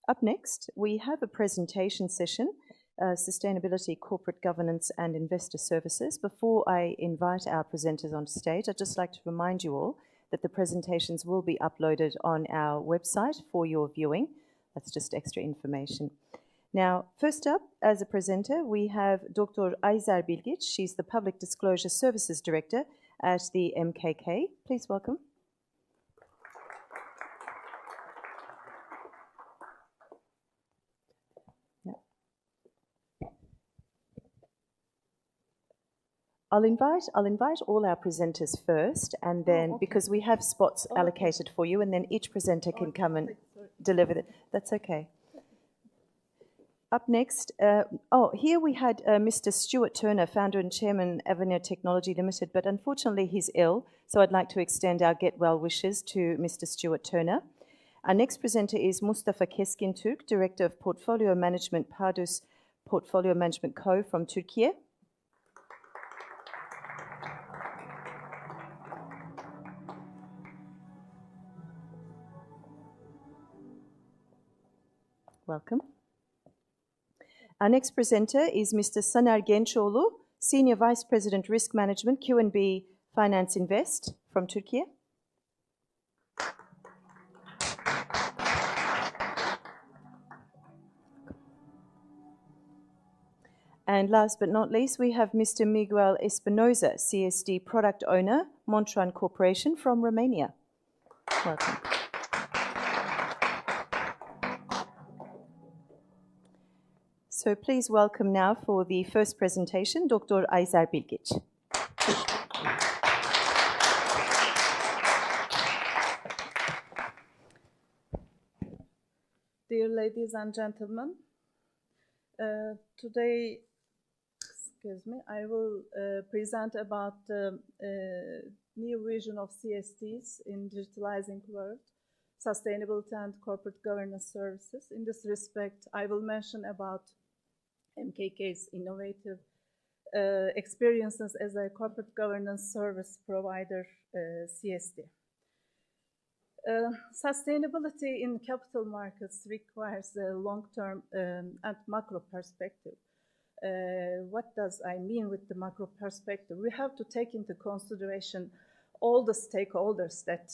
Up next, we have a presentation session, Sustainability, Corporate Governance and Investor Services. Before I invite our presenters onto stage, I'd just like to remind you all that the presentations will be uploaded on our website for your viewing. That's just extra information. Now, first up, as a presenter, we have Dr. Ayzer Bilgiç. She's the Public Disclosure Services Director at the MKK. Please welcome. I'll invite all our presenters first, and then, because we have spots allocated for you, and then each presenter can come and deliver it. That's okay. Up next, here we had Mr. Stuart Turner, founder and chairman, Avenir Technology Limited, but unfortunately he's ill, so I'd like to extend our get well wishes to Mr. Stuart Turner. Our next presenter is Mustafa Keskintürk, Director of Portfolio Management, Pardus Portfolio Management Co. from Turkey. Welcome. Our next presenter is Mr. Saner Gençolu, Senior Vice President Risk Management, QNB Finance Invest from Turkey. And last but not least, we have Mr. Miguel Espinosa, CSD Product Owner, Montran Corporation from Romania. Welcome. So please welcome now for the first presentation, Dr. Ayzer Bilgiç. Dear ladies and gentlemen, today, I will present about the new vision of CSDs in digitalizing world, sustainability and corporate governance services. In this respect, I will mention about MKK's innovative experiences as a corporate governance service provider, CSD. Sustainability in capital markets requires a long-term and macro perspective. What does I mean with the macro perspective? We have to take into consideration all the stakeholders that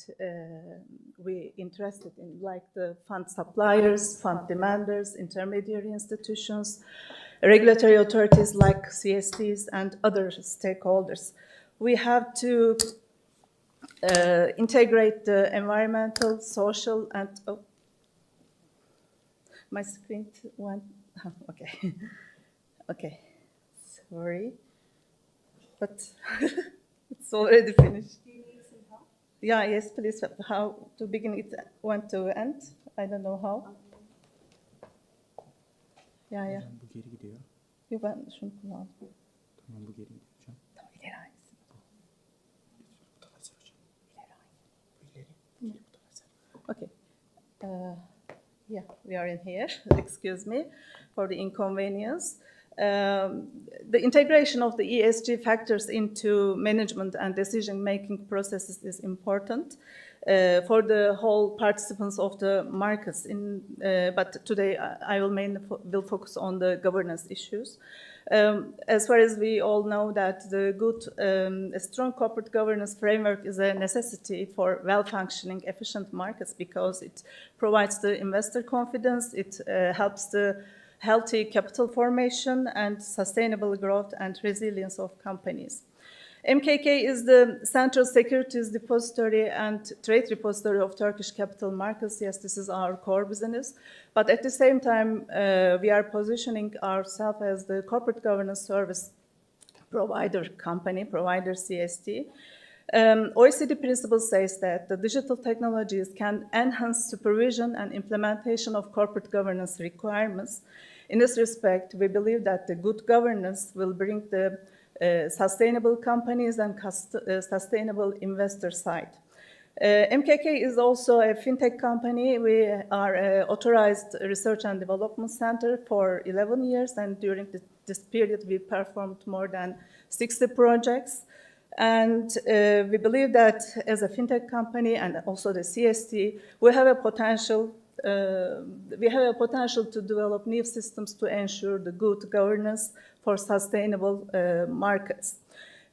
we interested in, like the fund suppliers, fund demanders, intermediary institutions, regulatory authorities like CSDs and other stakeholders. We have to integrate the environmental, social, and my screen went. Okay, okay. Sorry, but it's already finished. Do you need some help? Yeah, yes, please. How to begin it? Want to end? I don't know how. Ya ya. Bu geri gidiyor. Yok ben şunu kullandım. Tamam bu geri gidiyor hocam. Tamam ileri aynısı. Bu da hazır hocam. İleri aynı. Bu ileri. Bu da hazır. Okay. Yeah, we are in here. Excuse me for the inconvenience. The integration of the ESG factors into management and decision-making processes is important for the whole participants of the markets. But today I will focus on the governance issues. As far as we all know that the good, strong corporate governance framework is a necessity for well-functioning, efficient markets because it provides the investor confidence, it helps the healthy capital formation and sustainable growth and resilience of companies. MKK is the Central Securities Depository and Trade Repository of Turkish capital markets. Yes, this is our core business. But at the same time, we are positioning ourselves as the corporate governance service provider company, provider CSD. OECD principle says that the digital technologies can enhance supervision and implementation of corporate governance requirements. In this respect, we believe that the good governance will bring the sustainable companies and sustainable investor side. MKK is also a fintech company. We are an authorized research and development center for 11 years, and during this period we performed more than 60 projects. And we believe that as a fintech company and also the CSD, we have a potential we have a potential to develop new systems to ensure the good governance for sustainable markets.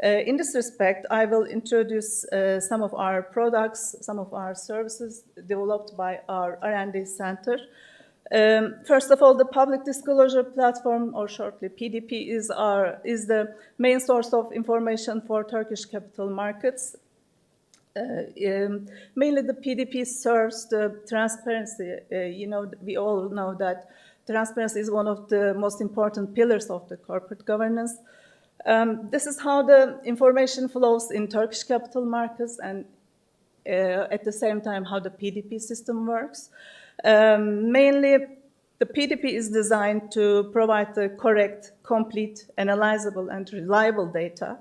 In this respect, I will introduce some of our products, some of our services developed by our R&D center. First of all, the public disclosure platform, or shortly PDP, is the main source of information for Turkish capital markets. Mainly the PDP serves the transparency. We all know that transparency is one of the most important pillars of the corporate governance. This is how the information flows in Turkish capital markets, and at the same time how the PDP system works. Mainly, the PDP is designed to provide the correct, complete, analyzable, and reliable data.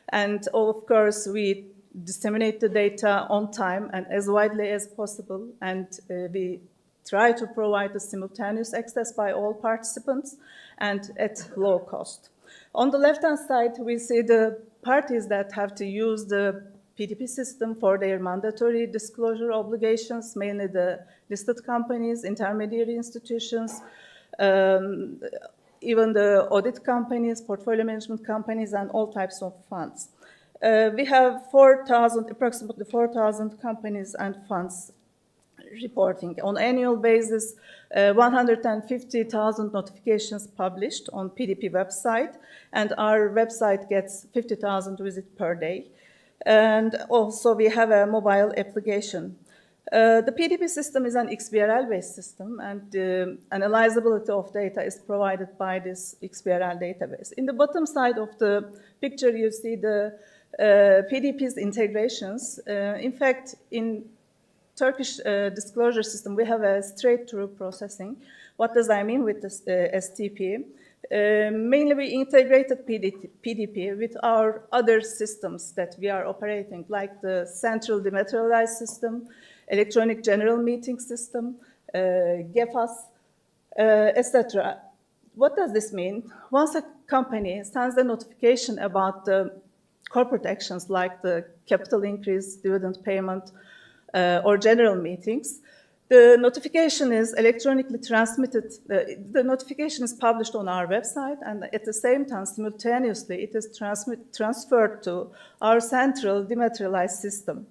And of course, we disseminate the data on time and as widely as possible, and we try to provide the simultaneous access by all participants and at low cost. On the left-hand side, we see the parties that have to use the PDP system for their mandatory disclosure obligations, mainly the listed companies, intermediary institutions, even the audit companies, portfolio management companies, and all types of funds. We have approximately 4,000 companies and funds reporting. On an annual basis, 150,000 notifications published on PDP website, and our website gets 50,000 visits per day. And also we have a mobile application. The PDP system is an XBRL-based system, and the analyzability of data is provided by this XBRL database. In the bottom side of the picture, you see the PDP's integrations. In fact, in Turkish disclosure system, we have a straight-through processing. What does I mean with this STP? Mainly, we integrated PDP with our other systems that we are operating, like the central dematerialized system, electronic general meeting system, GEFAS, etc. What does this mean? Once a company sends a notification about the corporate actions like the capital increase, dividend payment, or general meetings, the notification is electronically transmitted. The notification is published on our website, and at the same time, simultaneously, it is transferred to our central dematerialized system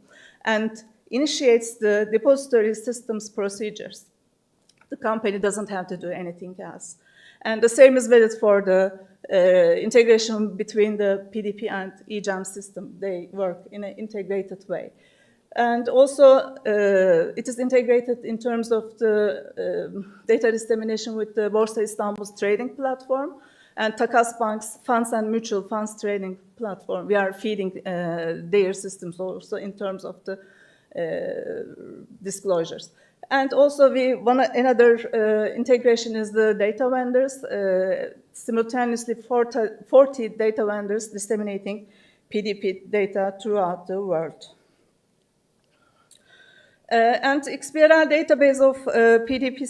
and initiates the depository system's procedures. The company doesn't have to do anything else. And the same is valid for the integration between the PDP and EGEM system. They work in an integrated way. And also, it is integrated in terms of the data dissemination with the Borsa Istanbul's trading platform and Takas Bank's funds and mutual funds trading platform. We are feeding their systems also in terms of the disclosures. And also, another integration is the data vendors. Simultaneously, 40 data vendors disseminating PDP data throughout the world. And XBRL database of PDP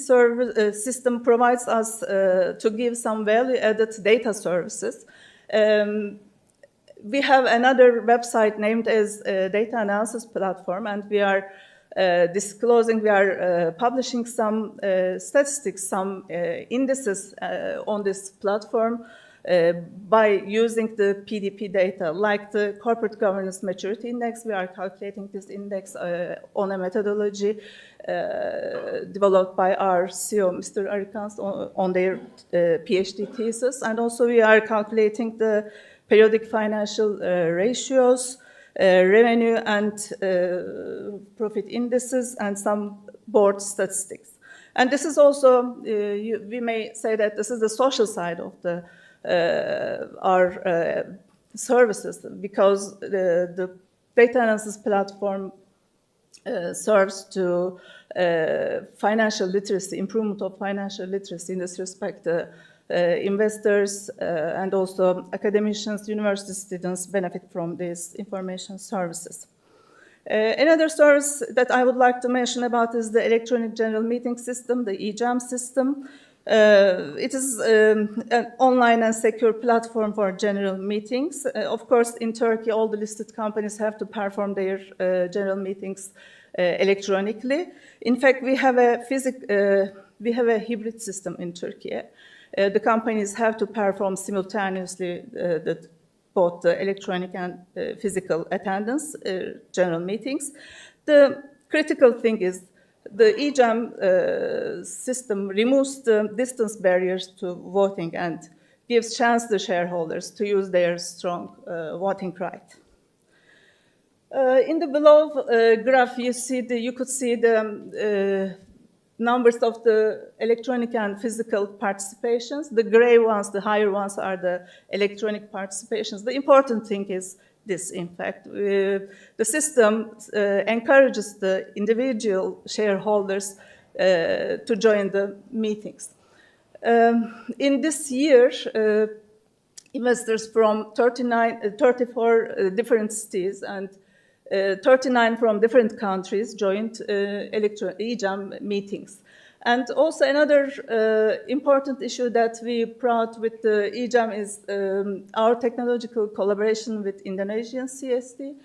system provides us to give some value-added data services. We have another website named as Data Analysis Platform, and we are publishing some statistics, some indices on this platform by using the PDP data, like the Corporate Governance Maturity Index. We are calculating this index on a methodology developed by our CEO, Mr. Arikans, on their PhD thesis. And also we are calculating the periodic financial ratios, revenue and profit indices, and some board statistics. And this is also, we may say that this is the social side of our services, because the data analysis platform serves to financial literacy, improvement of financial literacy. In this respect, investors and also academicians, university students benefit from these information services. Another service that I would like to mention about is the electronic general meeting system, the EGEM system. It is an online and secure platform for general meetings. Of course, in Turkey, all the listed companies have to perform their general meetings electronically. In fact, we have a hybrid system in Turkey. The companies have to perform simultaneously both the electronic and physical attendance, general meetings. The critical thing is the EGEM system removes the distance barriers to voting and gives chance to shareholders to use their strong voting right. In the below graph, you could see the numbers of the electronic and physical participations. The gray ones, the higher ones, are the electronic participations. The important thing is this, in fact. The system encourages the individual shareholders to join the meetings. In this year, investors from 34 different cities and 39 from different countries joined EGEM meetings. And also another important issue that we brought with the EGEM is our technological collaboration with Indonesian CSD.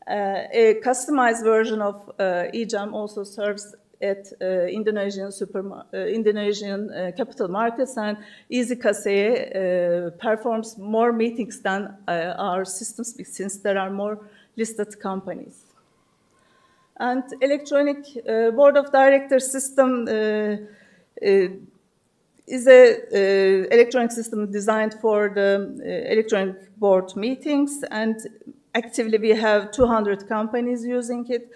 A customized version of EGEM also serves at Indonesian capital markets, and AECSD performs more meetings than our systems since there are more listed companies. And electronic board of directors system is a electronic system designed for the electronic board meetings, and actively we have 200 companies using it.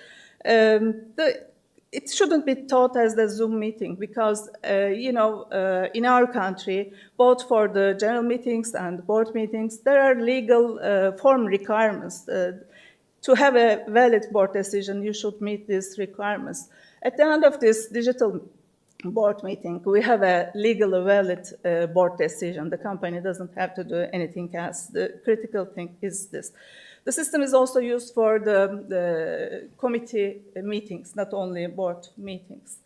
It shouldn't be taught as the Zoom meeting because, in our country, both for the general meetings and board meetings, there are legal form requirements. To have a valid board decision, you should meet these requirements. At the end of this digital board meeting, we have a legally valid board decision. The company doesn't have to do anything else. The critical thing is this. The system is also used for the committee meetings, not only board meetings.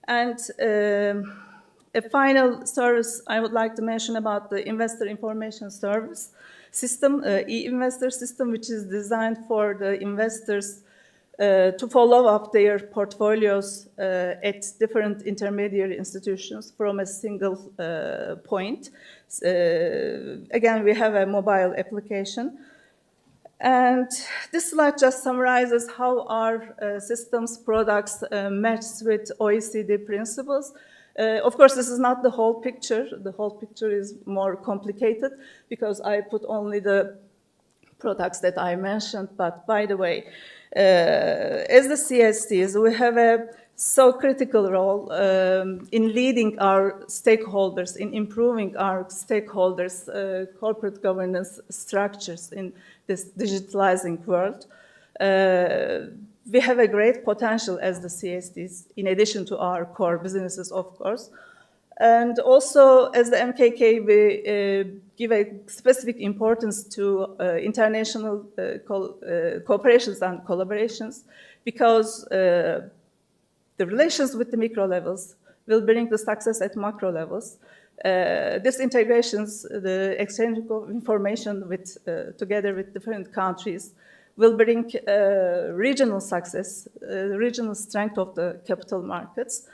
And a final service I would like to mention about the investor information service system, e-investor system, which is designed for the investors to follow up their portfolios at different intermediary institutions from a single point. Again, we have a mobile application. And this slide just summarizes how our systems products match with OECD principles. Of course, this is not the whole picture. The whole picture is more complicated because I put only the products that I mentioned. But by the way, as the CSDs, we have a so critical role in leading our stakeholders, in improving our stakeholders' corporate governance structures in this digitalizing world. We have a great potential as the CSDs, in addition to our core businesses, of course. And also, as the MKK, we give a specific importance to international cooperations and collaborations because the relations with the micro levels will bring the success at macro levels. These integrations, the exchange of information together with different countries, will bring regional success, regional strength of the capital markets.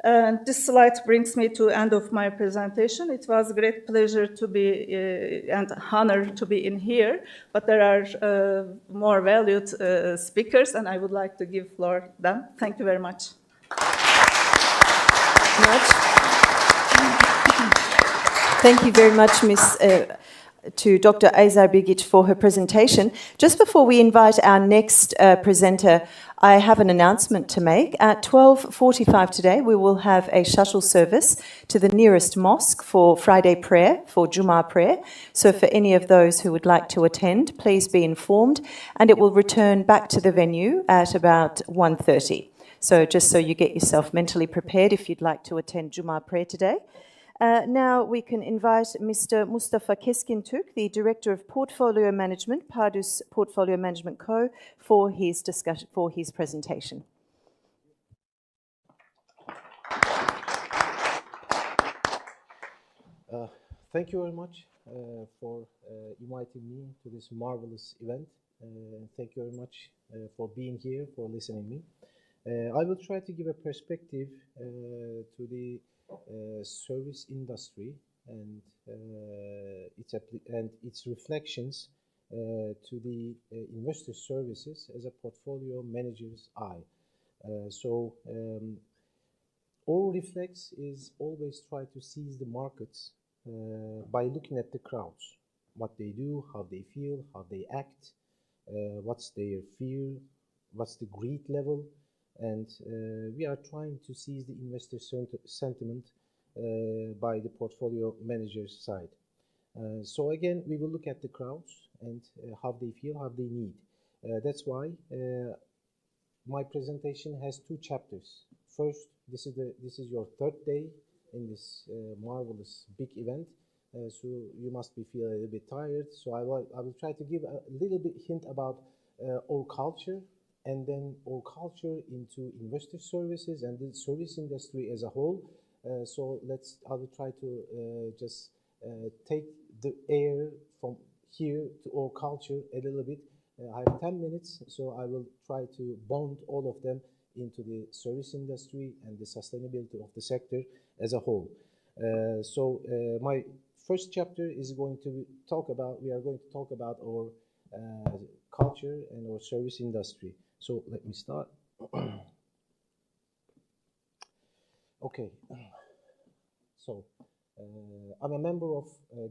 And this slide brings me to the end of my presentation. It was a great pleasure to be and honor to be in here, but there are more valued speakers, and I would like to give floor to them. Thank you very much. Thank you very much, to Dr. Ayzer Bilgiç for her presentation. Just before we invite our next presenter, I have an announcement to make. At 12:45 today, we will have a shuttle service to the nearest mosque for Friday prayer, for Juma prayer. So for any of those who would like to attend, please be informed, and it will return back to the venue at about 1:30. So just so you get yourself mentally prepared if you'd like to attend Juma prayer today. Now we can invite Mr. Mustafa Keskintürk, the Director of Portfolio Management, Pardus Portfolio Management Co., for his discussion, for his presentation. Thank you very much for inviting me to this marvelous event. Thank you very much for being here, for listening to me. I will try to give a perspective to the service industry and its reflections to the investor services as a portfolio manager's eye. All reflex is always try to seize the markets by looking at the crowds, what they do, how they feel, how they act, what's their fear, what's the greed level, and we are trying to seize the investor sentiment by the portfolio manager's side. So again, we will look at the crowds and how they feel, how they need. That's why my presentation has two chapters. First, this is your third day in this marvelous big event, so you must be feeling a little bit tired. So I will try to give a little bit hint about our culture, and then our culture into investor services and the service industry as a whole. So I will try to just take the air from here to our culture a little bit. I have 10 minutes, so I will try to bond all of them into the service industry and the sustainability of the sector as a whole. My first chapter is going to talk about, we are going to talk about our culture and our service industry. So let me start. Okay. So I'm a member of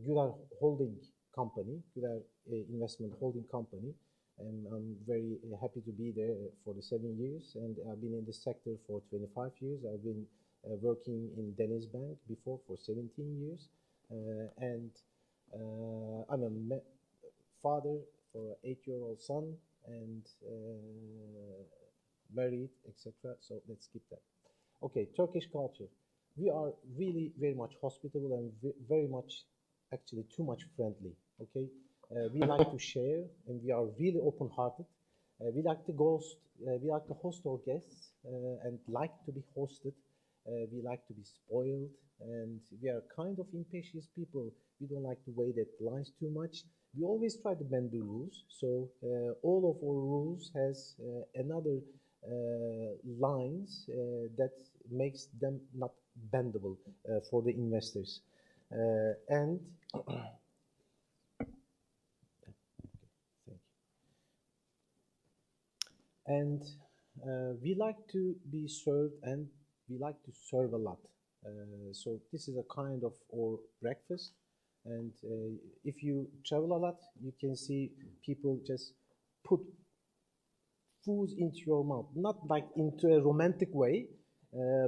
Güler Holding Company, Güler Investment Holding Company, and I'm very happy to be there for the 7 years, and I've been in this sector for 25 years. I've been working in Denizbank before for 17 years, and I'm a father for an 8-year-old son, and married, etc. So let's skip that. Okay, Turkish culture. We are really very much hospitable and very much, actually too much friendly, okay? We like to share, and we are really open-hearted. We like to host our guests and like to be hosted. We like to be spoiled, and we are kind of impatient people. We don't like to wait at lines too much. We always try to bend the rules. So all of our rules has another lines that makes them not bendable for the investors. And And we like to be served, and we like to serve a lot. So this is a kind of our breakfast. And if you travel a lot, you can see people just put food into your mouth, not like into a romantic way,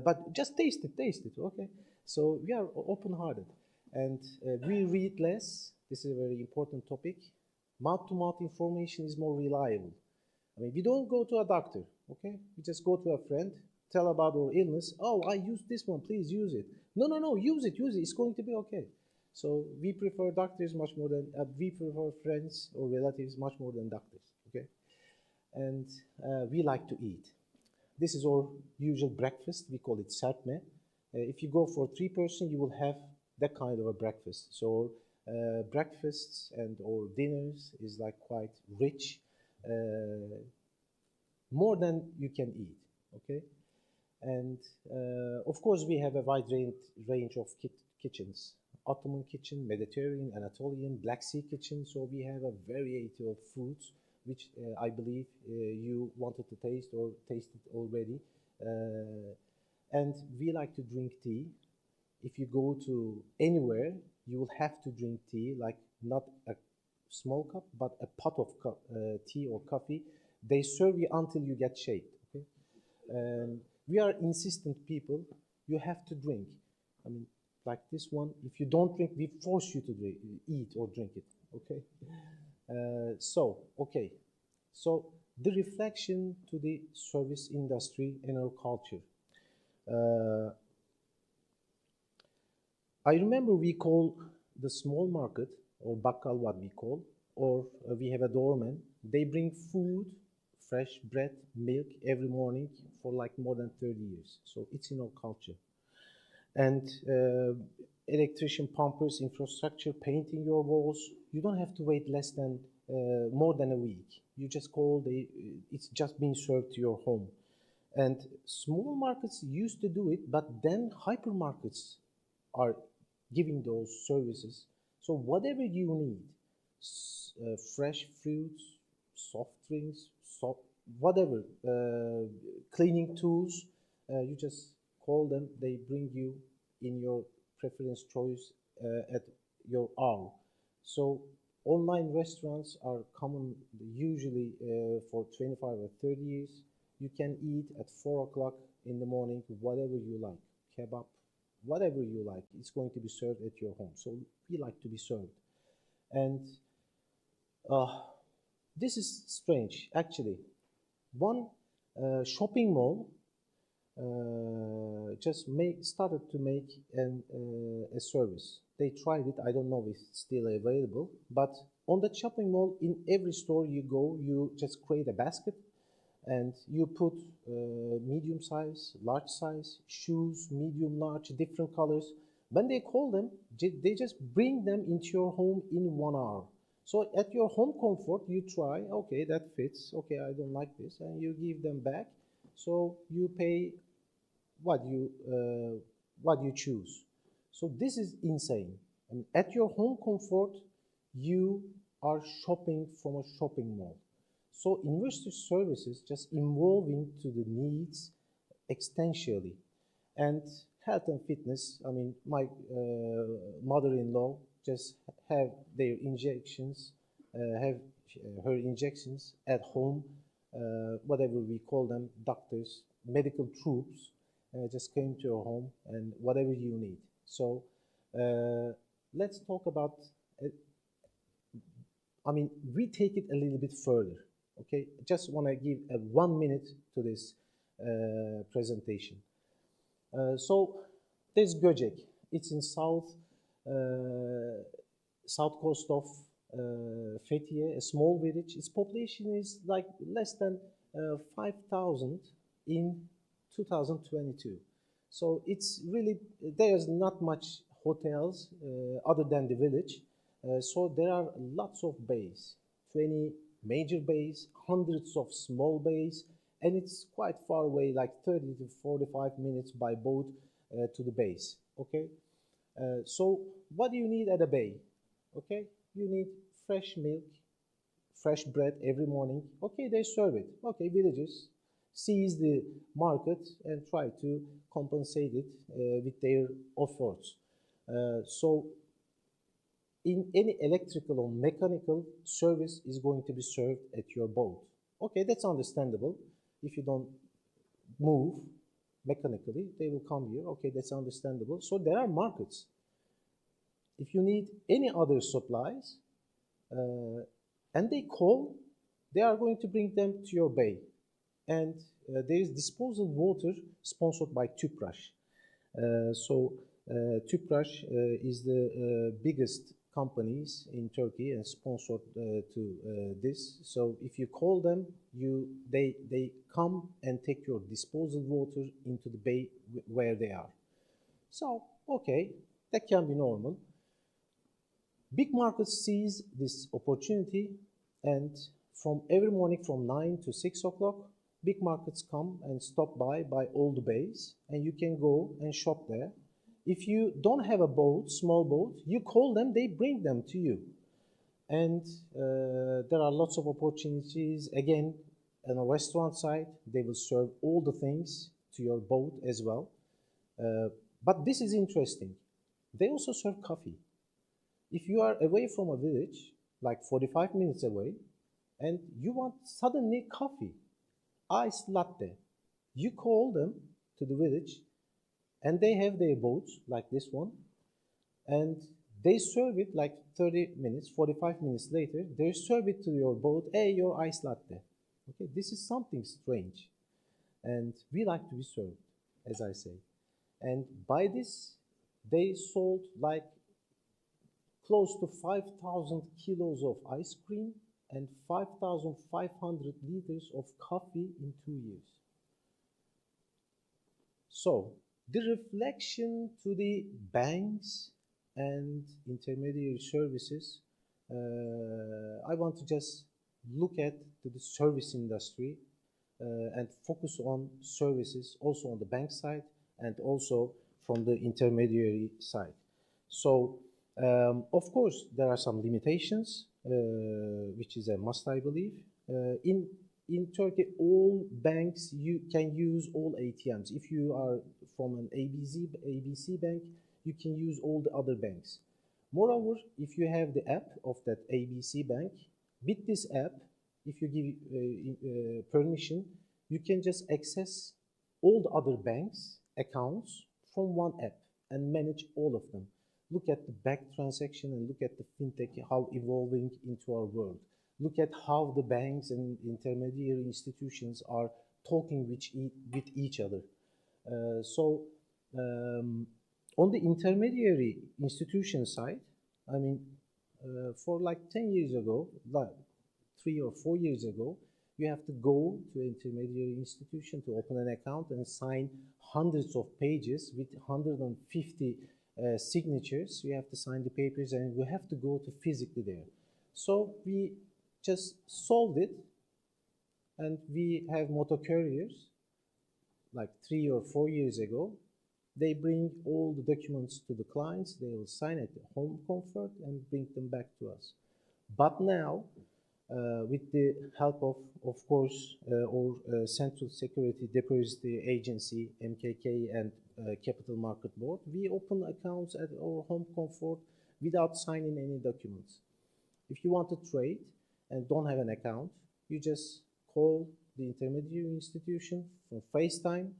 but just taste it, okay? So we are open-hearted, and we read less. This is a very important topic. Mouth-to-mouth information is more reliable. I mean, we don't go to a doctor, okay? We just go to a friend, tell about our illness. Oh, I use this one, please use it. No, use it, it's going to be okay. So we prefer doctors much more than, we prefer friends or relatives much more than doctors, okay? And we like to eat. This is our usual breakfast. We call it serpme. If you go for 3 person, you will have that kind of a breakfast. So breakfasts and or dinners is like quite rich, more than you can eat, okay? And of course, we have a wide range of kitchens. Ottoman kitchen, Mediterranean, Anatolian, Black Sea kitchen. So we have a variety of foods, which I believe you wanted to taste or tasted already. And we like to drink tea. If you go to anywhere, you will have to drink tea, like not a small cup, but a pot of tea or coffee. They serve you until you get shaped, okay? We are insistent people. You have to drink. I mean, like this one, if you don't drink, we force you to eat or drink it, okay? So the reflection to the service industry and our culture. I remember we call the small market, or bakkal what we call, or we have a doorman. They bring food, fresh bread, milk every morning for like more than 30 years. So it's in our culture. And electrician, pumpers, infrastructure, painting your walls, you don't have to wait more than a week. You just call, it's just being served to your home. And small markets used to do it, but then hypermarkets are giving those services. So whatever you need, fresh fruits, soft drinks, whatever, cleaning tools, you just call them, they bring you in your preference choice at your hour. So online restaurants are common usually for 25 or 30 years. You can eat at 4 o'clock in the morning, whatever you like, kebab, whatever you like, it's going to be served at your home. So we like to be served. And this is strange, actually. One shopping mall just started to make a service. They tried it. I don't know if it's still available. But on the shopping mall, in every store you go, you just create a basket and you put medium size, large size, shoes, medium, large, different colors. When they call them, they just bring them into your home in 1 hour. So at your home comfort, you try, okay, that fits, okay, I don't like this, and you give them back. So you pay what you choose. So this is insane. I mean, at your home comfort, you are shopping from a shopping mall. So InvestorServices just evolving to the needs exponentially. And health and fitness, I mean, my mother-in-law just have their injections, have her injections at home, whatever we call them, doctors, medical troops, just came to your home and whatever you need. So let's talk about, I mean, we take it a little bit further, okay? Just want to give 1 minute to this presentation. So there's Göcek. It's in south coast of Fethiye, a small village. Its population is like less than 5,000 in 2022. So it's really, there's not much hotels other than the village. So there are lots of bays, 20 major bays, hundreds of small bays, and it's quite far away, like 30 to 45 minutes by boat to the base, okay? So what do you need at a bay? Okay, you need fresh milk, fresh bread every morning. Okay, they serve it. Okay, villages seize the market and try to compensate it with their efforts. So in any electrical or mechanical service is going to be served at your boat. Okay, that's understandable. If you don't move mechanically, they will come here. Okay, that's understandable. So there are markets. If you need any other supplies, and they call, they are going to bring them to your bay. And there is disposal water sponsored by Tüpraş. Tüpraş is the biggest companies in Turkey and sponsored to this. So if you call them, they come and take your disposal water into the bay where they are. So, okay, that can be normal. Big markets seize this opportunity, and from every morning from 9 to 6 o'clock, big markets come and stop by all the bays, and you can go and shop there. If you don't have a boat, small boat, you call them, they bring them to you. And there are lots of opportunities. Again, on a restaurant side, they will serve all the things to your boat as well. But this is interesting. They also serve coffee. If you are away from a village, like 45 minutes away, and you want suddenly coffee, iced latte, you call them to the village, and they have their boats, like this one, and they serve it like 30 minutes, 45 minutes later, they serve it to your boat, hey, your iced latte. Okay, this is something strange, and we like to be served, as I say. And by this, they sold like close to 5,000 kilos of ice cream and 5,500 liters of coffee in 2 years. So, the reflection to the banks and intermediary services, I want to just look at the service industry. and focus on services also on the bank side and also from the intermediary side. So, of course, there are some limitations, which is a must, I believe. In Turkey, all banks can use all ATMs. If you are from an ABC bank, you can use all the other banks. Moreover, if you have the app of that ABC bank, with this app, if you give permission, you can just access all the other banks' accounts from one app and manage all of them. Look at the bank transaction and look at the fintech, how evolving into our world. Look at how the banks and intermediary institutions are talking with each other. On the intermediary institution side, I mean, for like 10 years ago, like 3 or 4 years ago, you have to go to an intermediary institution to open an account and sign hundreds of pages with 150 signatures. You have to sign the papers and you have to go to physically there. So we just solved it, and we have motor couriers like 3 or 4 years ago. They bring all the documents to the clients, they will sign at home comfort and bring them back to us. But now, with the help of course, our Central Security Depository Agency, MKK, and Capital Market Board, we open accounts at our home comfort without signing any documents. If you want to trade and don't have an account, you just call the intermediary institution from FaceTime,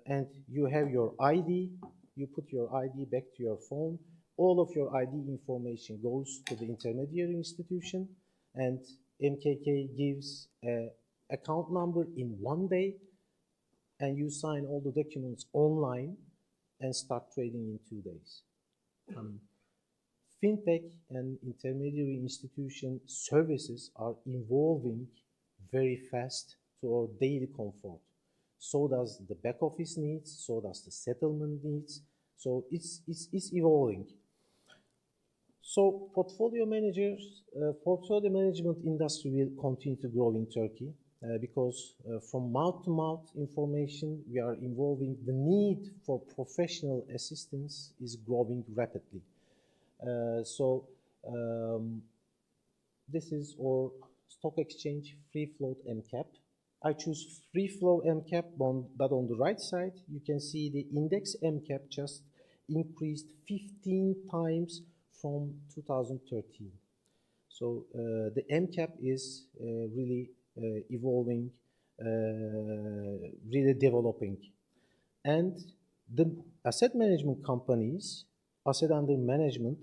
and you have your ID, you put your ID back to your phone, all of your ID information goes to the intermediary institution, and MKK gives an account number in 1 day, and you sign all the documents online and start trading in 2 days. Fintech and intermediary institution services are evolving very fast to our daily comfort. So does the back office needs, so does the settlement needs. So it's evolving. So portfolio management industry will continue to grow in Turkey because from mouth-to-mouth information, we are evolving. The need for professional assistance is growing rapidly. This is our stock exchange free float MCAP. I choose free flow MCAP, but on the right side, you can see the index MCAP just increased 15 times from 2013. So the MCAP is really evolving, really developing. And the asset management companies, asset under management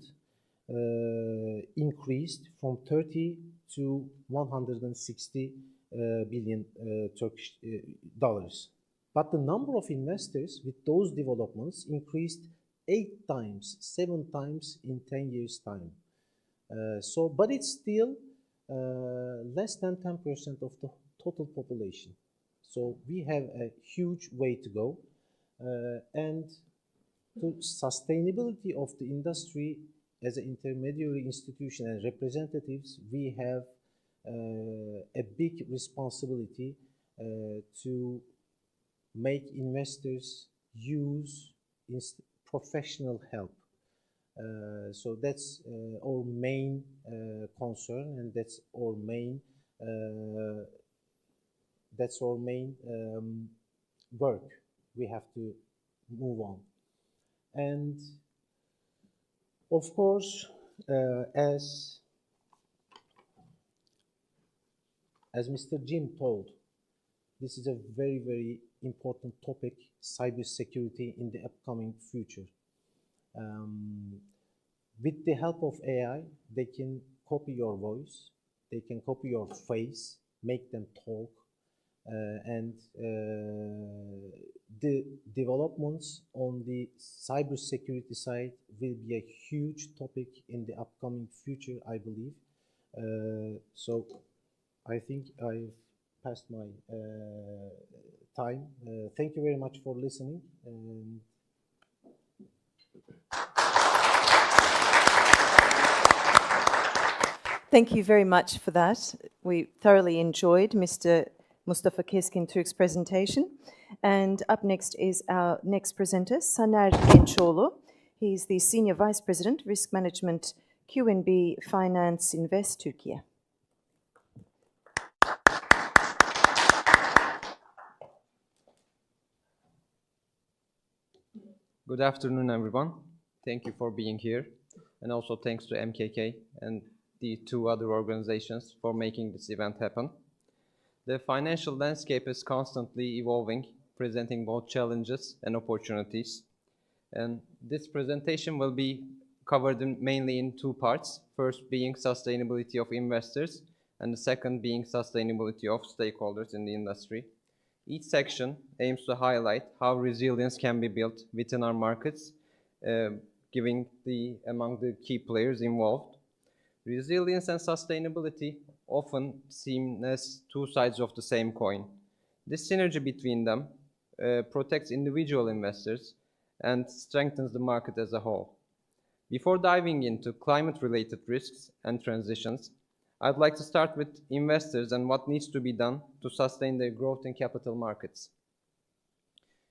increased from 30 to 160 billion Turkish dollars. But the number of investors with those developments increased 8 times, 7 times in 10 years' time. But it's still less than 10% of the total population. So we have a huge way to go. And to sustainability of the industry as an intermediary institution and representatives, we have a big responsibility to make investors use professional help. So that's our main concern, and that's our main work. We have to move on. And of course, as Mr. Jim told, this is a very, very important topic, cybersecurity in the upcoming future. With the help of AI, they can copy your voice, they can copy your face, make them talk, and the developments on the cybersecurity side will be a huge topic in the upcoming future, I believe. So I think I've passed my time. Thank you very much for listening. Thank you very much for that. We thoroughly enjoyed Mr. Mustafa Keskintürk's presentation. And up next is our next presenter, Gençolu. He's the Senior Vice President, Risk Management, QNB Finance Invest Turkey. Good afternoon, everyone. Thank you for being here. And also thanks to MKK and the two other organizations for making this event happen. The financial landscape is constantly evolving, presenting both challenges and opportunities. And this presentation will be covered mainly in two parts. First being sustainability of investors, and the second being sustainability of stakeholders in the industry. Each section aims to highlight how resilience can be built within our markets, giving among the key players involved. Resilience and sustainability often seem as two sides of the same coin. This synergy between them protects individual investors and strengthens the market as a whole. Before diving into climate-related risks and transitions, I'd like to start with investors and what needs to be done to sustain their growth in capital markets.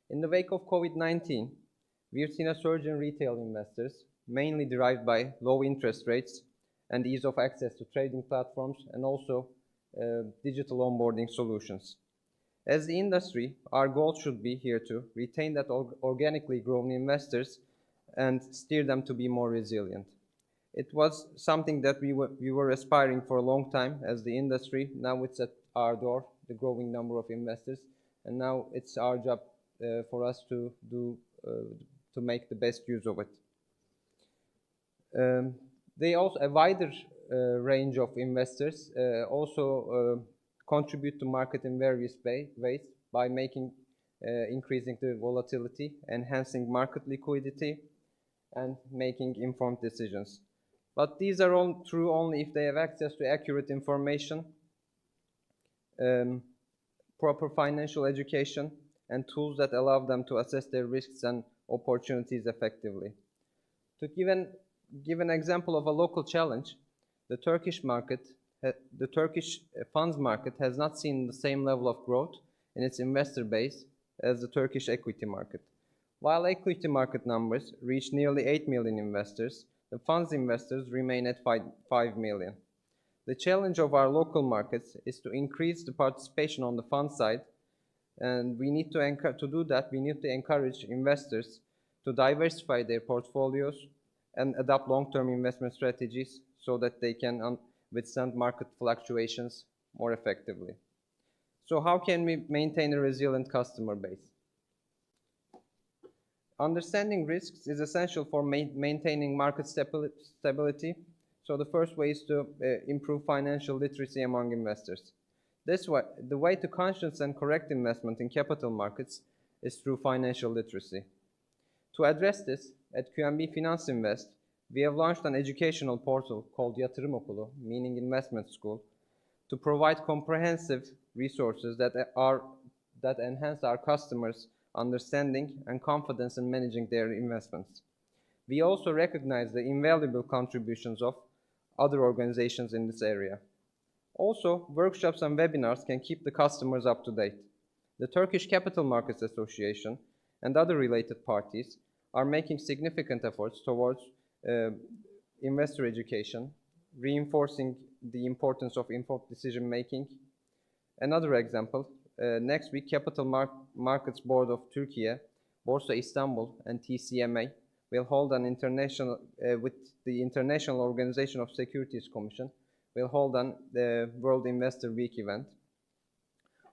In the wake of COVID-19, we've seen a surge in retail investors, mainly derived by low interest rates and ease of access to trading platforms and also digital onboarding solutions. As the industry, our goal should be here to retain that organically grown investors and steer them to be more resilient. It was something that we were aspiring for a long time as the industry. Now it's at our door, the growing number of investors, and now it's our job for us to make the best use of it. They also, a wider range of investors also contribute to market in various ways by increasing the volatility, enhancing market liquidity, and making informed decisions. But these are all true only if they have access to accurate information, proper financial education, and tools that allow them to assess their risks and opportunities effectively. To give an example of a local challenge, the Turkish funds market has not seen the same level of growth in its investor base as the Turkish equity market. While equity market numbers reach nearly 8 million investors, the funds investors remain at 5 million. The challenge of our local markets is to increase the participation on the fund side, and we need to do that, we need to encourage investors to diversify their portfolios and adopt long-term investment strategies so that they can withstand market fluctuations more effectively. So how can we maintain a resilient customer base? Understanding risks is essential for maintaining market stability. So the first way is to improve financial literacy among investors. The way to conscious and correct investment in capital markets is through financial literacy. To address this, at QNB Finance Invest, we have launched an educational portal called Yatırım Okulu, meaning investment school, to provide comprehensive resources that enhance our customers' understanding and confidence in managing their investments. We also recognize the invaluable contributions of other organizations in this area. Also, workshops and webinars can keep the customers up to date. The Turkish Capital Markets Association and other related parties are making significant efforts towards investor education, reinforcing the importance of informed decision making. Another example, next week Capital Markets Board of Turkey, Borsa Istanbul and TCMA will hold an international, with the International Organization of Securities Commission, will hold the World Investor Week event.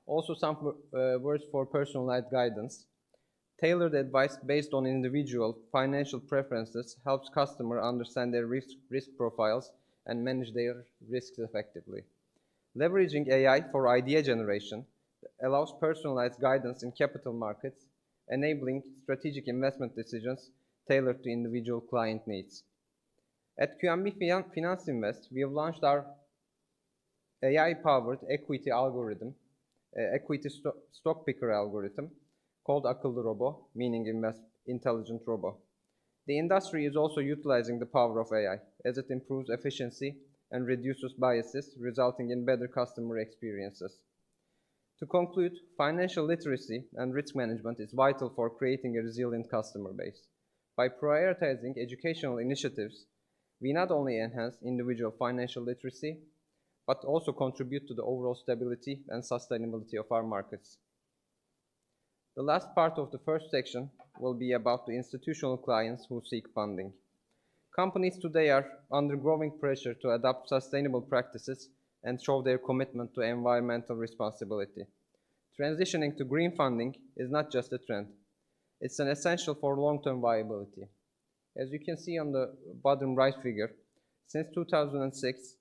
Also some words for personalized guidance. Tailored advice based on individual financial preferences helps customers understand their risk profiles and manage their risks effectively. Leveraging AI for idea generation allows personalized guidance in capital markets, enabling strategic investment decisions tailored to individual client needs. At QNB Finance Invest, we have launched our AI-powered equity algorithm, equity stock picker algorithm, called Akıllı Robo, meaning intelligent robo. The industry is also utilizing the power of AI as it improves efficiency and reduces biases, resulting in better customer experiences. To conclude, financial literacy and risk management is vital for creating a resilient customer base. By prioritizing educational initiatives, we not only enhance individual financial literacy, but also contribute to the overall stability and sustainability of our markets. The last part of the first section will be about the institutional clients who seek funding. Companies today are under growing pressure to adopt sustainable practices and show their commitment to environmental responsibility. Transitioning to green funding is not just a trend. It's an essential for long-term viability. As you can see on the bottom right figure, since 2006,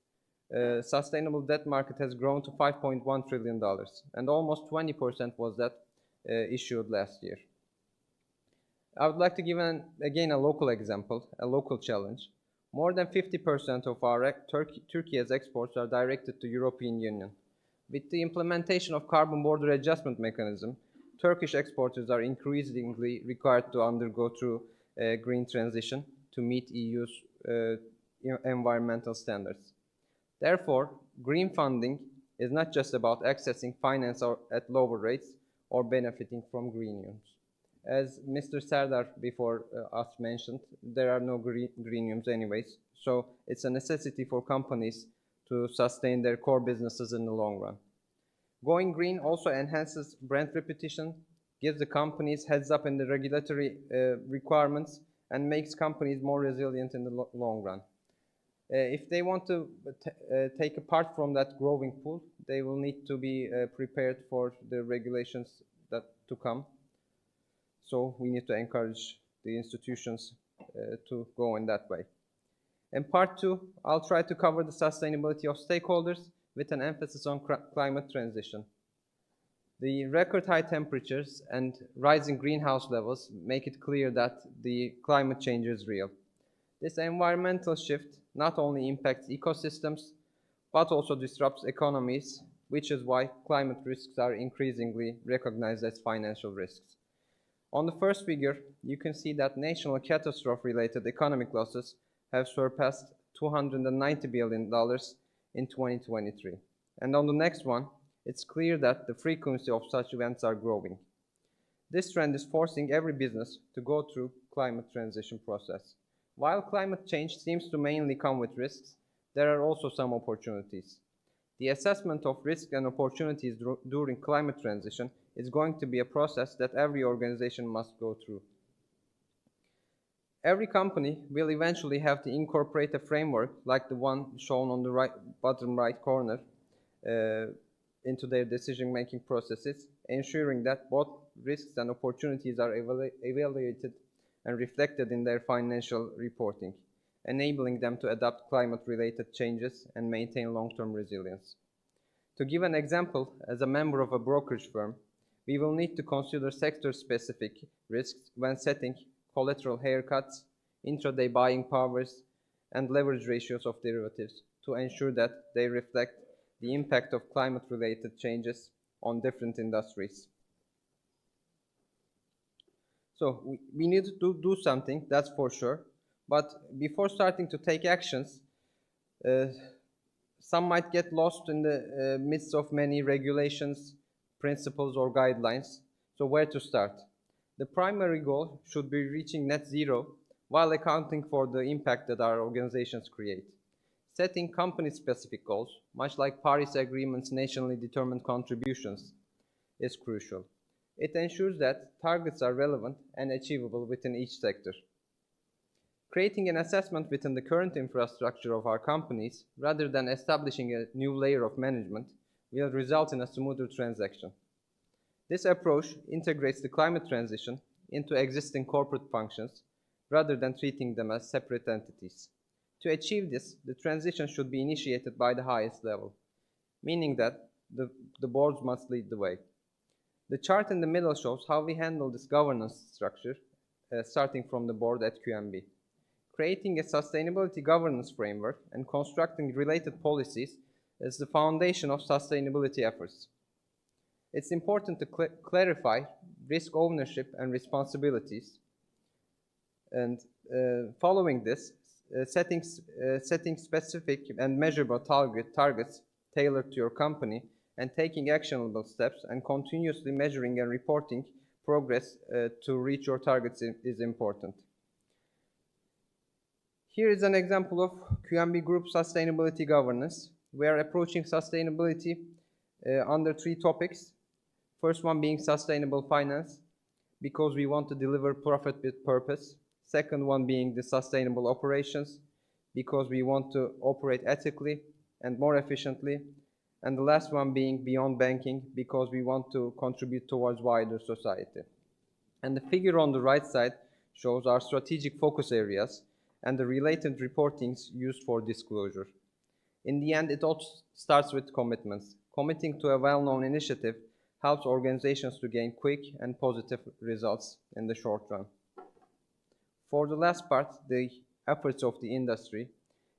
sustainable debt market has grown to $5.1 trillion, and almost 20% was that issued last year. I would like to give again a local example, a local challenge. More than 50% of our Turkey's exports are directed to European Union. With the implementation of carbon border adjustment mechanism, Turkish exporters are increasingly required to undergo through a green transition to meet EU's environmental standards. Therefore, green funding is not just about accessing finance at lower rates or benefiting from green use. As Mr. Serdar before us mentioned, there are no green use anyways, so it's a necessity for companies to sustain their core businesses in the long run. Going green also enhances brand reputation, gives the companies heads up in the regulatory requirements, and makes companies more resilient in the long run. If they want to take a part from that growing pool, they will need to be prepared for the regulations that to come. So we need to encourage the institutions to go in that way. In part two, I'll try to cover the sustainability of stakeholders with an emphasis on climate transition. The record high temperatures and rising greenhouse levels make it clear that the climate change is real. This environmental shift not only impacts ecosystems, but also disrupts economies, which is why climate risks are increasingly recognized as financial risks. On the first figure, you can see that national catastrophe-related economic losses have surpassed $290 billion in 2023. And on the next one, it's clear that the frequency of such events are growing. This trend is forcing every business to go through climate transition process. While climate change seems to mainly come with risks, there are also some opportunities. The assessment of risks and opportunities during climate transition is going to be a process that every organization must go through. Every company will eventually have to incorporate a framework like the one shown on the bottom right corner into their decision-making processes, ensuring that both risks and opportunities are evaluated and reflected in their financial reporting, enabling them to adapt climate-related changes and maintain long-term resilience. To give an example, as a member of a brokerage firm, we will need to consider sector-specific risks when setting collateral haircuts, intraday buying powers, and leverage ratios of derivatives to ensure that they reflect the impact of climate-related changes on different industries. So we need to do something, that's for sure. But before starting to take actions, some might get lost in the midst of many regulations, principles, or guidelines. So where to start? The primary goal should be reaching net zero while accounting for the impact that our organizations create. Setting company-specific goals, much like Paris Agreement's nationally determined contributions, is crucial. It ensures that targets are relevant and achievable within each sector. Creating an assessment within the current infrastructure of our companies, rather than establishing a new layer of management, will result in a smoother transaction. This approach integrates the climate transition into existing corporate functions, rather than treating them as separate entities. To achieve this, the transition should be initiated by the highest level, meaning that the boards must lead the way. The chart in the middle shows how we handle this governance structure, starting from the board at QNB. Creating a sustainability governance framework and constructing related policies is the foundation of sustainability efforts. It's important to clarify risk ownership and responsibilities, and following this, setting specific and measurable targets tailored to your company and taking actionable steps and continuously measuring and reporting progress to reach your targets is important. Here is an example of QNB Group sustainability governance. We are approaching sustainability under 3 topics. First one being sustainable finance, because we want to deliver profit with purpose. Second one being the sustainable operations, because we want to operate ethically and more efficiently. And the last one being beyond banking, because we want to contribute towards wider society. And the figure on the right side shows our strategic focus areas and the related reportings used for disclosure. In the end, it all starts with commitments. Committing to a well-known initiative helps organizations to gain quick and positive results in the short run. For the last part, the efforts of the industry,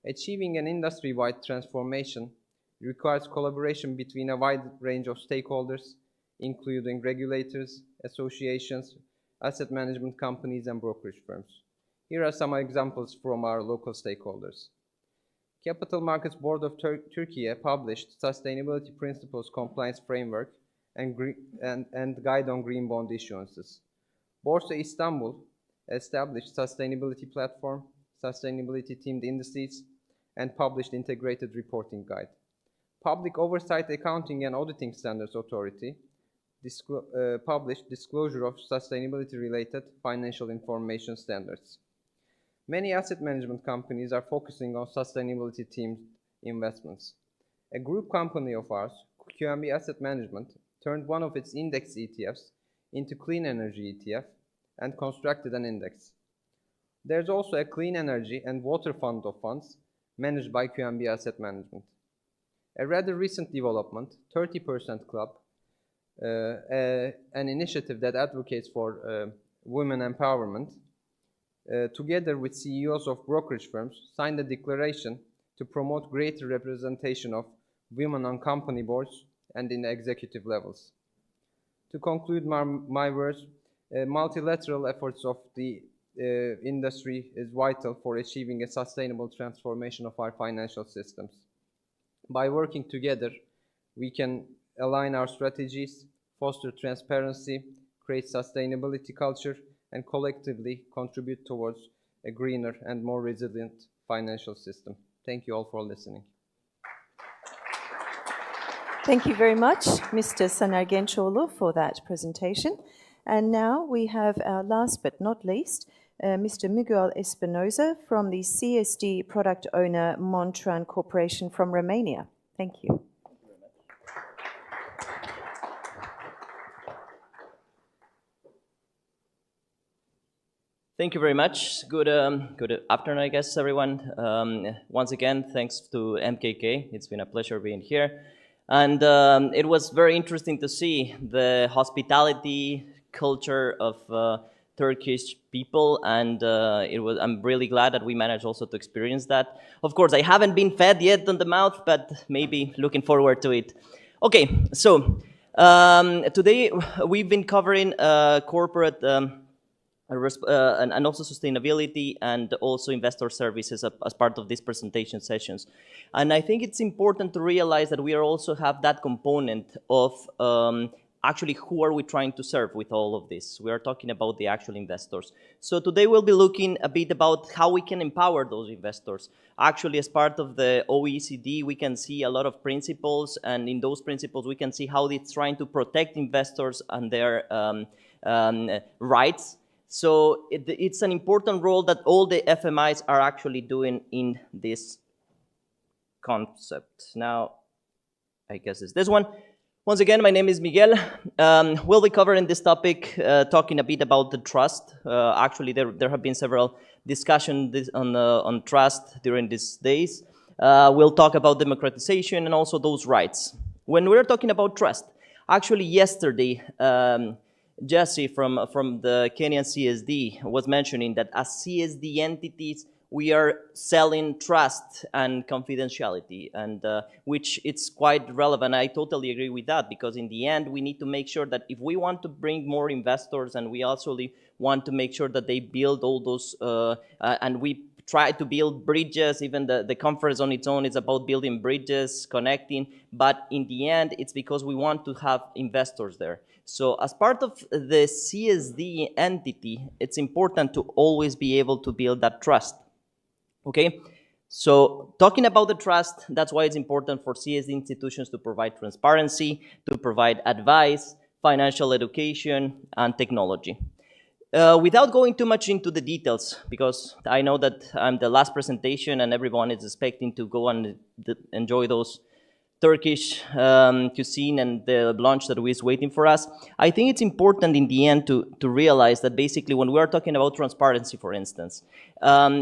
achieving an industry-wide transformation requires collaboration between a wide range of stakeholders, including regulators, associations, asset management companies, and brokerage firms. Here are some examples from our local stakeholders. Capital Markets Board of Turkey published Sustainability Principles Compliance Framework and Guide on Green Bond Issuances. Borsa Istanbul established Sustainability Platform, Sustainability-Themed Indices, and published Integrated Reporting Guide. Public Oversight Accounting and Auditing Standards Authority published Disclosure of Sustainability-Related Financial Information Standards. Many asset management companies are focusing on sustainability-themed investments. A group company of ours, QNB Asset Management, turned one of its index ETFs into clean energy ETF and constructed an index. There's also a clean energy and water fund of funds managed by QNB Asset Management. A rather recent development, 30% Club, an initiative that advocates for women empowerment, together with CEOs of brokerage firms, signed a declaration to promote greater representation of women on company boards and in executive levels. To conclude my words, multilateral efforts of the industry is vital for achieving a sustainable transformation of our financial systems. By working together, we can align our strategies, foster transparency, create sustainability culture, and collectively contribute towards a greener and more resilient financial system. Thank you all for listening. Thank you very much, Mr. Saner Gençolu, for that presentation. And now we have our last but not least, Mr. Miguel Espinosa from the CSD product owner Montran Corporation from Romania. Thank you. Thank you very much. Good afternoon, I guess, everyone. Once again, thanks to MKK. It's been a pleasure being here. And it was very interesting to see the hospitality culture of Turkish people, and I'm really glad that we managed also to experience that. Of course, I haven't been fed yet on the mouth, but maybe looking forward to it. Okay, so today we've been covering corporate and also sustainability and also investor services as part of these presentation sessions. And I think it's important to realize that we also have that component of actually who are we trying to serve with all of this. We are talking about the actual investors. So today we'll be looking a bit about how we can empower those investors. Actually, as part of the OECD, we can see a lot of principles, and in those principles we can see how it's trying to protect investors and their rights. So it's an important role that all the FMIs are actually doing in this concept. Now, I guess it's this one. Once again, my name is Miguel. We'll be covering this topic, talking a bit about the trust. Actually, there have been several discussions on trust during these days. We'll talk about democratization and also those rights. When we're talking about trust, actually yesterday, Jesse from the Kenyan CSD was mentioning that as CSD entities, we are selling trust and confidentiality, and which it's quite relevant. I totally agree with that, because in the end, we need to make sure that if we want to bring more investors, and we also want to make sure that they build all those, and we try to build bridges. Even the conference on its own is about building bridges, connecting, but in the end, it's because we want to have investors there. So as part of the CSD entity, it's important to always be able to build that trust, okay? So talking about the trust, that's why it's important for CSD institutions to provide transparency, to provide advice, financial education, and technology. Without going too much into the details, because I know that I'm the last presentation and everyone is expecting to go and enjoy those Turkish cuisine and the lunch that is waiting for us. I think it's important in the end to realize that basically when we are talking about transparency, for instance,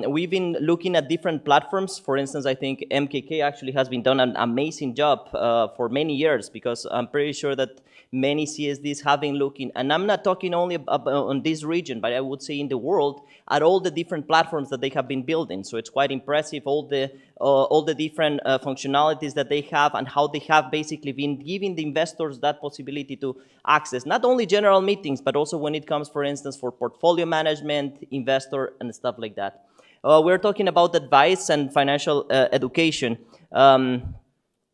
we've been looking at different platforms. For instance, I think MKK actually has been done an amazing job for many years, because I'm pretty sure that many CSDs have been looking, and I'm not talking only about on this region, but I would say in the world, at all the different platforms that they have been building. So it's quite impressive, all the different functionalities that they have and how they have basically been giving the investors that possibility to access not only general meetings, but also when it comes, for instance, for portfolio management, investor, and stuff like that. We're talking about advice and financial education.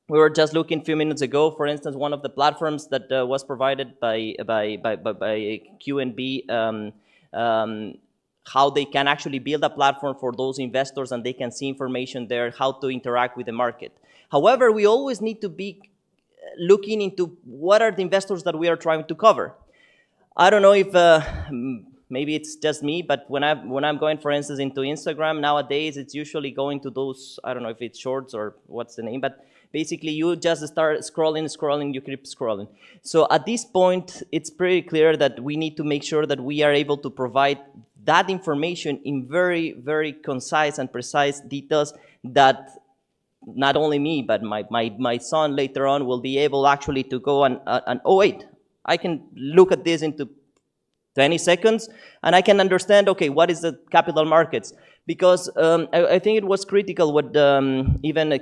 We were just looking a few minutes ago, for instance, one of the platforms that was provided by QNB, how they can actually build a platform for those investors and they can see information there, how to interact with the market. However, we always need to be looking into what are the investors that we are trying to cover. I don't know if maybe it's just me, but when I'm going, for instance, into Instagram nowadays, it's usually going to those, I don't know if it's shorts or what's the name, but basically you just start scrolling, you keep scrolling. So at this point, it's pretty clear that we need to make sure that we are able to provide that information in very, very concise and precise details that not only me, but my son later on will be able actually to go and oh wait, I can look at this into 20 seconds and I can understand, okay, what is the capital markets? Because I think it was critical what even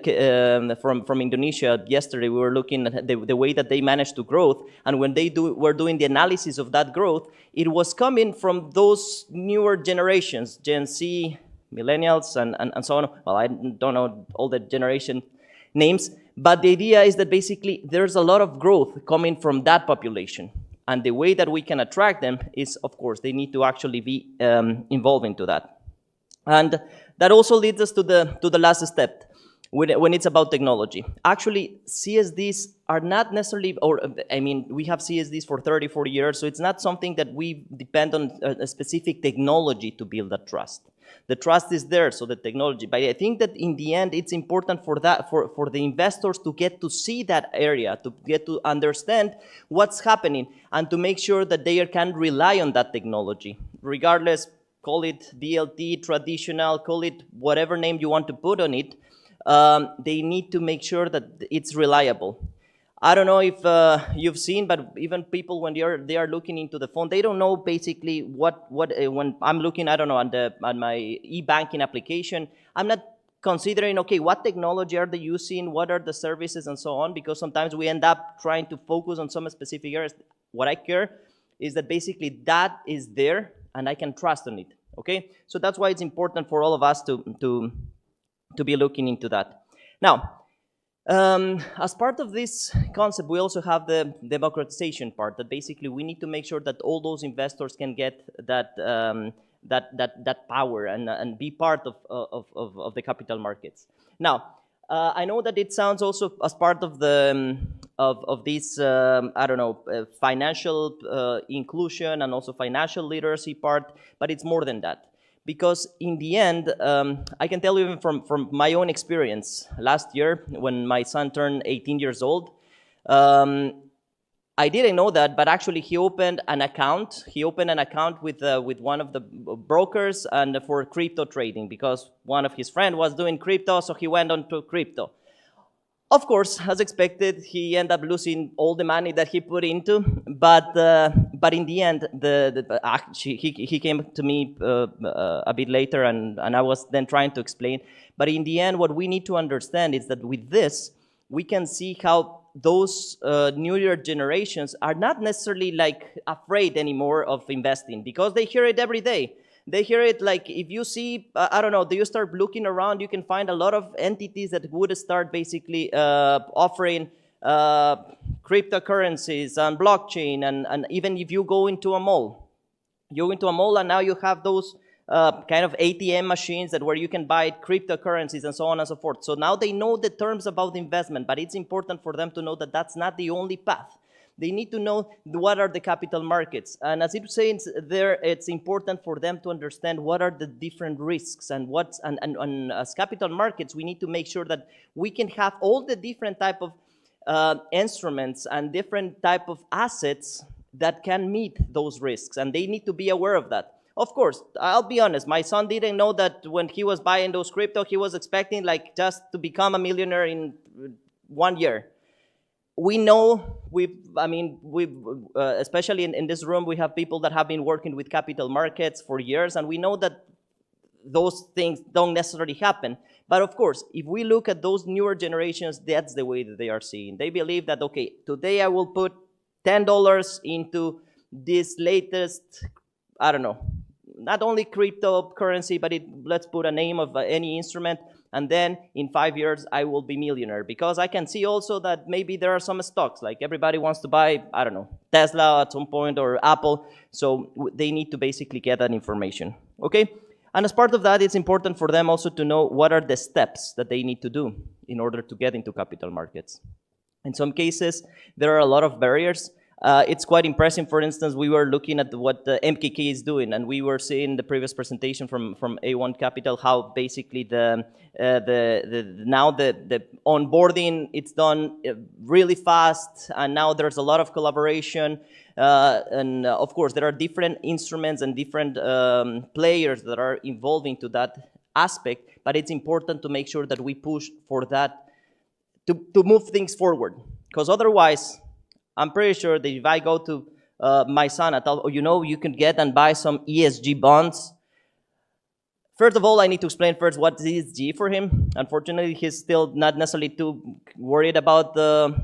from Indonesia yesterday, we were looking at the way that they managed to grow, and when they were doing the analysis of that growth, it was coming from those newer generations, Gen Z, millennials, and so on. Well, I don't know all the generation names, but the idea is that basically there's a lot of growth coming from that population. And the way that we can attract them is, of course, they need to actually be involved into that. And that also leads us to the last step, when it's about technology. Actually, CSDs are not necessarily, or I mean, we have CSDs for 30, 40 years, so it's not something that we depend on a specific technology to build that trust. The trust is there, so the technology. But I think that in the end, it's important for that, for the investors to get to see that area, to get to understand what's happening, and to make sure that they can rely on that technology, regardless. Call it BLT, traditional, call it whatever name you want to put on it. They need to make sure that it's reliable. I don't know if you've seen, but even people when they are looking into the phone, they don't know basically what when I'm looking, I don't know, on my e-banking application, I'm not considering, okay, what technology are they using, what are the services and so on, because sometimes we end up trying to focus on some specific areas. What I care is that basically that is there and I can trust on it, okay? So that's why it's important for all of us to be looking into that. Now, as part of this concept, we also have the democratization part, that basically we need to make sure that all those investors can get that that power and be part of the capital markets. Now, I know that it sounds also as part of the of this I don't know, financial inclusion and also financial literacy part, but it's more than that. Because in the end, I can tell you even from my own experience, last year when my son turned 18 years old, I didn't know that, but actually he opened an account. He opened an account with one of the brokers and for crypto trading, because one of his friends was doing crypto, so he went on to crypto. Of course, as expected, he ended up losing all the money that he put into. But in the end, he came to me a bit later, and I was then trying to explain. But in the end, what we need to understand is that with this, we can see how those newer generations are not necessarily like afraid anymore of investing, because they hear it every day. They hear it like, if you see, I don't know, do you start looking around, you can find a lot of entities that would start basically offering cryptocurrencies and blockchain, and even if you go into a mall, and now you have those kind of ATM machines that where you can buy cryptocurrencies and so on and so forth. So now they know the terms about investment, but it's important for them to know that that's not the only path. They need to know what are the capital markets. And as it says there, it's important for them to understand what are the different risks and as capital markets, we need to make sure that we can have all the different type of instruments and different type of assets that can meet those risks, and they need to be aware of that. Of course, I'll be honest, my son didn't know that when he was buying those crypto, he was expecting like just to become a millionaire in 1 year. We know, especially in this room, we have people that have been working with capital markets for years, and we know that those things don't necessarily happen. But of course, if we look at those newer generations, that's the way that they are seeing. They believe that, okay, today I will put $10 into this latest, I don't know, not only cryptocurrency, but let's put a name of any instrument, and then in 5 years I will be millionaire. Because I can see also that maybe there are some stocks, like everybody wants to buy, I don't know, Tesla at some point or Apple, so they need to basically get that information, okay? And as part of that, it's important for them also to know what are the steps that they need to do in order to get into capital markets. In some cases, there are a lot of barriers. It's quite impressive. For instance, we were looking at what the MKK is doing, and we were seeing the previous presentation from A1 Capital, how basically now the onboarding, it's done really fast, and now there's a lot of collaboration. And of course, there are different instruments and different players that are involved into that aspect, but it's important to make sure that we push for that to move things forward. Because otherwise, I'm pretty sure that if I go to my son and tell, oh, you know, you can get and buy some ESG bonds. First of all, I need to explain first what is ESG for him. Unfortunately, he's still not necessarily too worried about the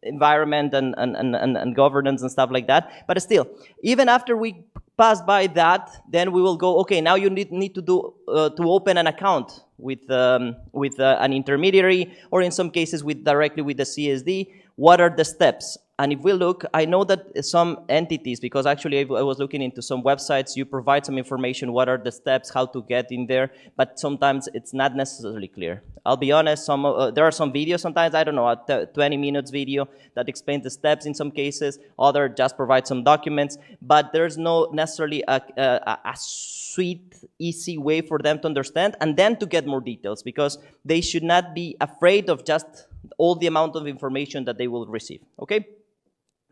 environment and governance and stuff like that. But still, even after we pass by that, then we will go, okay, now you need to do to open an account with an intermediary, or in some cases directly with the CSD. What are the steps? And if we look, I know that some entities, because actually I was looking into some websites, you provide some information, what are the steps, how to get in there, but sometimes it's not necessarily clear. I'll be honest, there are some videos sometimes, I don't know, a 20 minutes video that explains the steps in some cases, other just provide some documents, but there's no necessarily a sweet, easy way for them to understand and then to get more details, because they should not be afraid of just all the amount of information that they will receive, okay?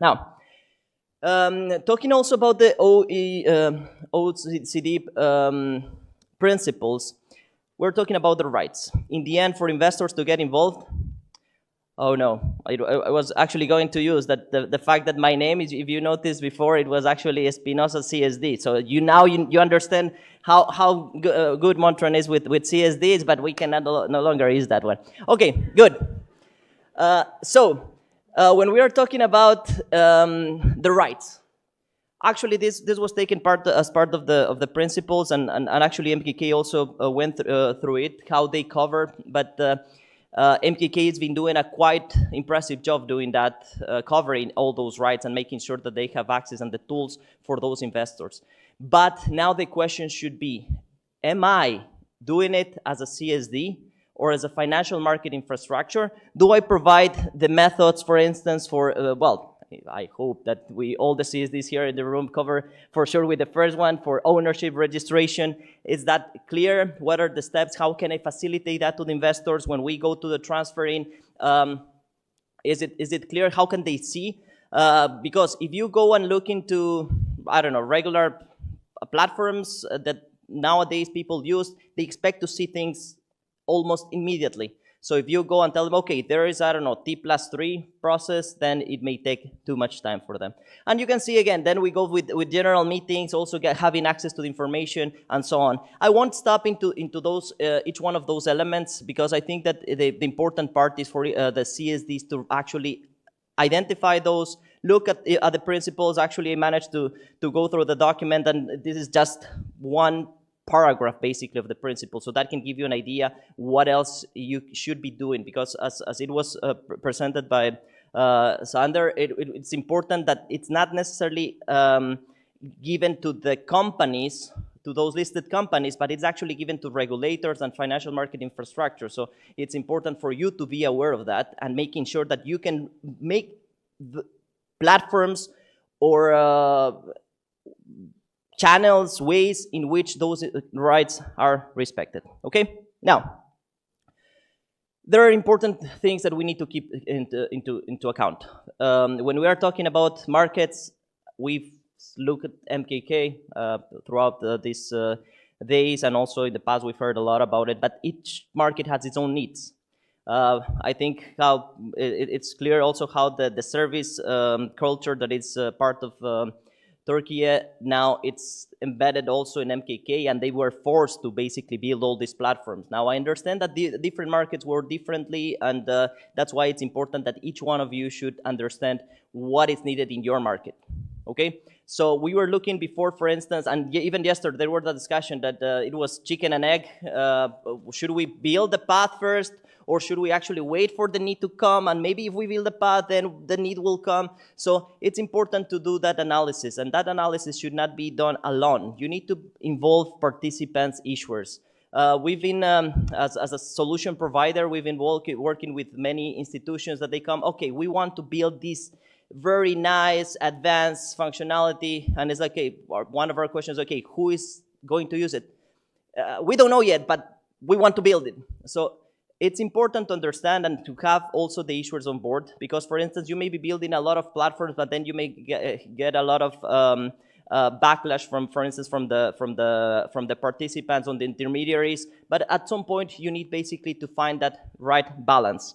Now, talking also about the OECD principles, we're talking about the rights. In the end, for investors to get involved, oh no, I was actually going to use that the fact that my name is, if you noticed before, it was actually Espinosa CSD. So you understand how good Montron is with CSDs, but we cannot no longer use that one. Okay, good. When we are talking about the rights, actually this was taken as part of the principles, and actually MKK also went through it, how they cover, but MKK has been doing a quite impressive job doing that, covering all those rights and making sure that they have access and the tools for those investors. But now the question should be, am I doing it as a CSD? Or as a financial market infrastructure? Do I provide the methods, for instance, for, well, I hope that all the CSDs here in the room cover for sure with the first one, for ownership registration. Is that clear? What are the steps? How can I facilitate that to the investors when we go to the transferring? Is it clear? How can they see? Because if you go and look into, I don't know, regular platforms that nowadays people use, they expect to see things almost immediately. So if you go and tell them, okay, there is, I don't know, T+3 process, then it may take too much time for them. And you can see again, then we go with general meetings, also having access to the information and so on. I won't stop into those each one of those elements, because I think that the important part is for the CSDs to actually identify those, look at the principles. Actually, I managed to go through the document, and this is just one paragraph basically of the principle, so that can give you an idea what else you should be doing, because as it was presented by Sander, it's important that it's not necessarily given to the companies, to those listed companies, but it's actually given to regulators and financial market infrastructure. So it's important for you to be aware of that and making sure that you can make the platforms or channels, ways in which those rights are respected. Okay? Now, there are important things that we need to keep into account. When we are talking about markets, we've looked at MKK throughout these days, and also in the past we've heard a lot about it, but each market has its own needs. I think how it's clear also how the service culture that is part of Turkey now, it's embedded also in MKK, and they were forced to basically build all these platforms. Now I understand that the different markets work differently, and that's why it's important that each one of you should understand what is needed in your market. Okay, so we were looking before, for instance, and even yesterday there was a discussion that it was chicken and egg. Should we build the path first, or should we actually wait for the need to come? And maybe if we build the path, then the need will come. So it's important to do that analysis, and that analysis should not be done alone. You need to involve participants, issuers. We've been, as a solution provider, we've been working with many institutions that they come, okay, we want to build this very nice advanced functionality, and it's like, okay, one of our questions, okay, who is going to use it? We don't know yet, but we want to build it. So it's important to understand and to have also the issuers on board, because, for instance, you may be building a lot of platforms, but then you may get a lot of backlash from, for instance, from the participants on the intermediaries. But at some point, you need basically to find that right balance.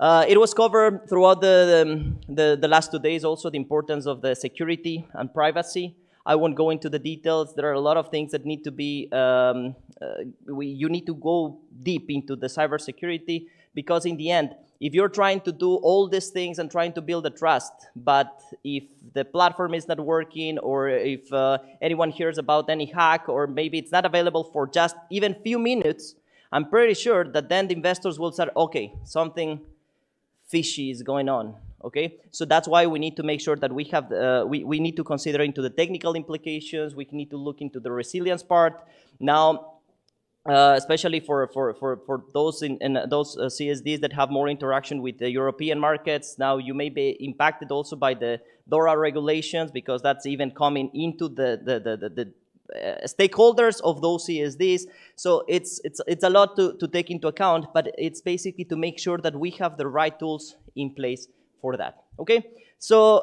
It was covered throughout the last 2 days also, the importance of the security and privacy. I won't go into the details. There are a lot of things that need to be, you need to go deep into the cybersecurity, because in the end, if you're trying to do all these things and trying to build a trust, but if the platform is not working, or if anyone hears about any hack, or maybe it's not available for just even few minutes, I'm pretty sure that then the investors will say, okay, something fishy is going on. Okay, so that's why we need to make sure that we have we need to consider into the technical implications. We need to look into the resilience part now, especially for those in those CSDs that have more interaction with the European markets. Now you may be impacted also by the DORA regulations, because that's even coming into the stakeholders of those CSDs. So it's a lot to take into account, but it's basically to make sure that we have the right tools in place for that. Okay, so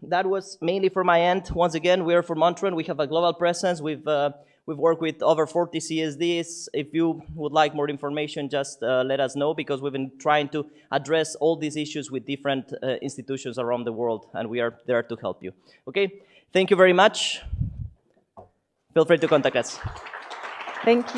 that was mainly for my end. Once again, we are from Montreal. We have a global presence. We've worked with over 40 CSDs. If you would like more information, just let us know, because we've been trying to address all these issues with different institutions around the world, and we are there to help you. Okay, thank you very much. Feel free to contact us. Thank you.